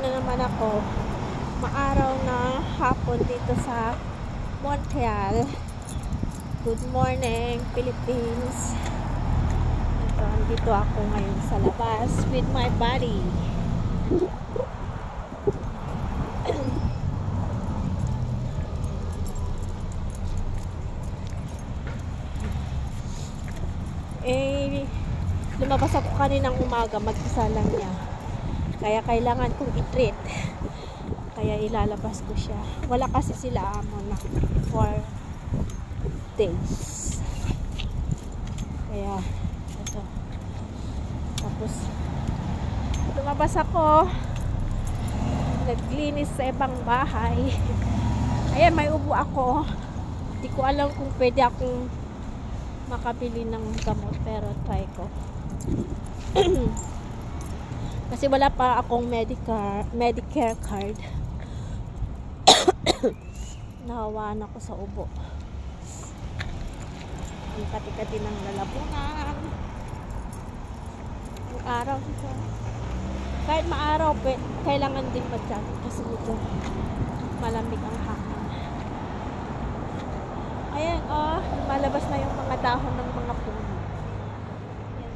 na naman ako. Maaraw na hapon dito sa Montreal. Good morning, Philippines. Ito, andito ako ngayon sa labas with my buddy. Lumabas ako kaninang umaga, mag-isa lang niya. Kaya kailangan kong i-treat. Kaya ilalabas ko siya. Wala kasi sila amo na 4 days. Kaya, ito. Tapos, lumabas ako. Naglinis sa ibang bahay. Ayan, may ubo ako. Hindi ko alam kung pwede akong makabili ng gamot, pero try ko. Kasi wala pa akong Medicare card. Nahawaan ako sa ubo. Ang kati-kati ng lalabunan. Ang araw dito. Kahit maaraw, kailangan din mag-jogging kasi dito malamig ang hangin. Ayan, oh, malabas na yung mga dahon ng mga puno. Ayan.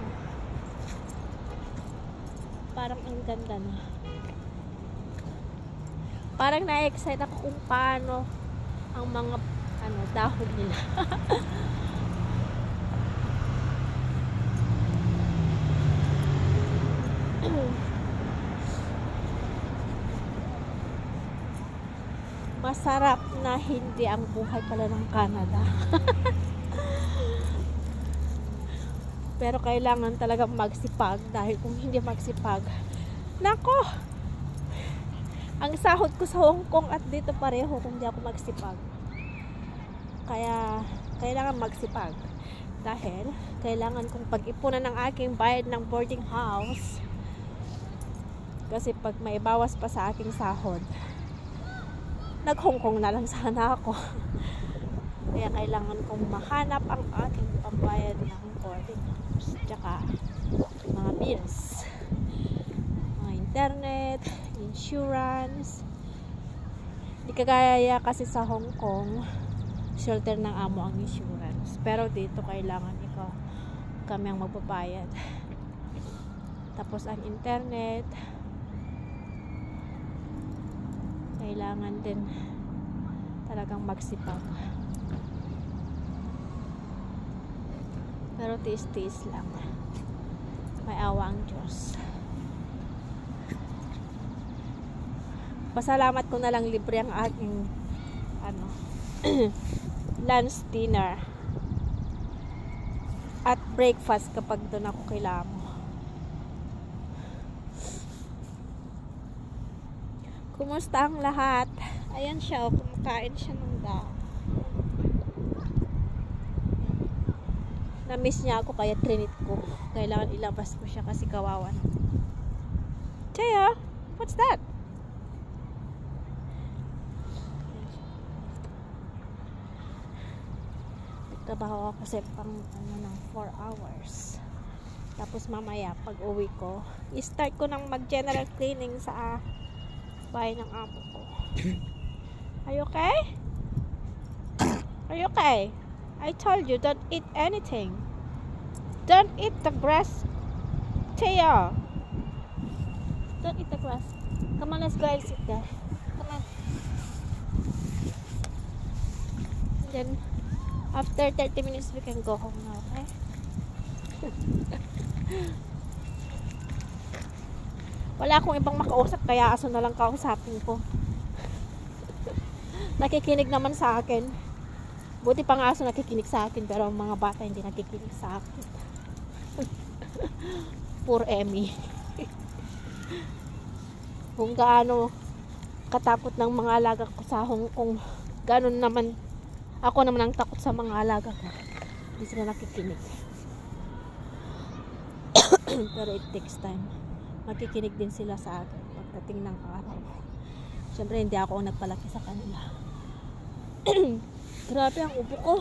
Parang ang ganda na. Parang na-excite ako kung paano ang mga dahon nila. Masarap na hindi ang buhay pala ng Canada. Pero kailangan talagang magsipag, dahil kung hindi magsipag, nako, ang sahod ko sa Hong Kong at dito pareho kung hindi ako magsipag. Kaya kailangan magsipag, dahil kailangan kong pag-ipunan ng aking bayad ng boarding house. Kasi pag may bawas pa sa aking sahod, nag-Hong Kong na lang sana ako. Kaya kailangan kong mahanap ang aking pambayad ng boarding house, tsaka mga bills, mga internet, insurance. Di kagaya kasi sa Hong Kong, shelter ng amo ang insurance, pero dito kailangan kami ang magbabayad. Tapos ang internet, kailangan din talagang magsipag. Pero tiis-tiis lang. May awa ang Diyos. Pasalamat ko na lang libre ang aking lunch, dinner at breakfast kapag doon ako kay Lamo. Kumusta ang lahat? Ayan siya, kumakain siya ng dahon. Na-miss niya ako kaya trinit ko. Kailangan ilabas ko siya kasi kawawa na. Chaya, what's that? Nagtrabaho ako sa pang 4 hours. Tapos mamaya pag uwi ko, i-start ko ng mag-general cleaning sa bahay ng amo ko. Are you okay? Are you okay? I told you, don't eat anything. Don't eat the grass. Taya. Don't eat the grass. Come on, let's go and sit there. Come on. And then, after 30 minutes, we can go home now, okay? Wala akong ibang makausap, kaya aso na lang kausapin ko. Nakikinig naman sa akin. Buti pa nga aso nakikinig sa akin, pero ang mga bata hindi nakikinig sa akin. Poor Emmy. Kung gaano katakot ng mga alaga ko sa Hong Kong, gano'n naman ako naman ang takot sa mga alaga ko. Hindi sila nakikinig. Pero it takes time. Makikinig din sila sa akin pagdating ng araw. Siyempre hindi ako nagpalaki sa kanila. Grabe ang ubo ko.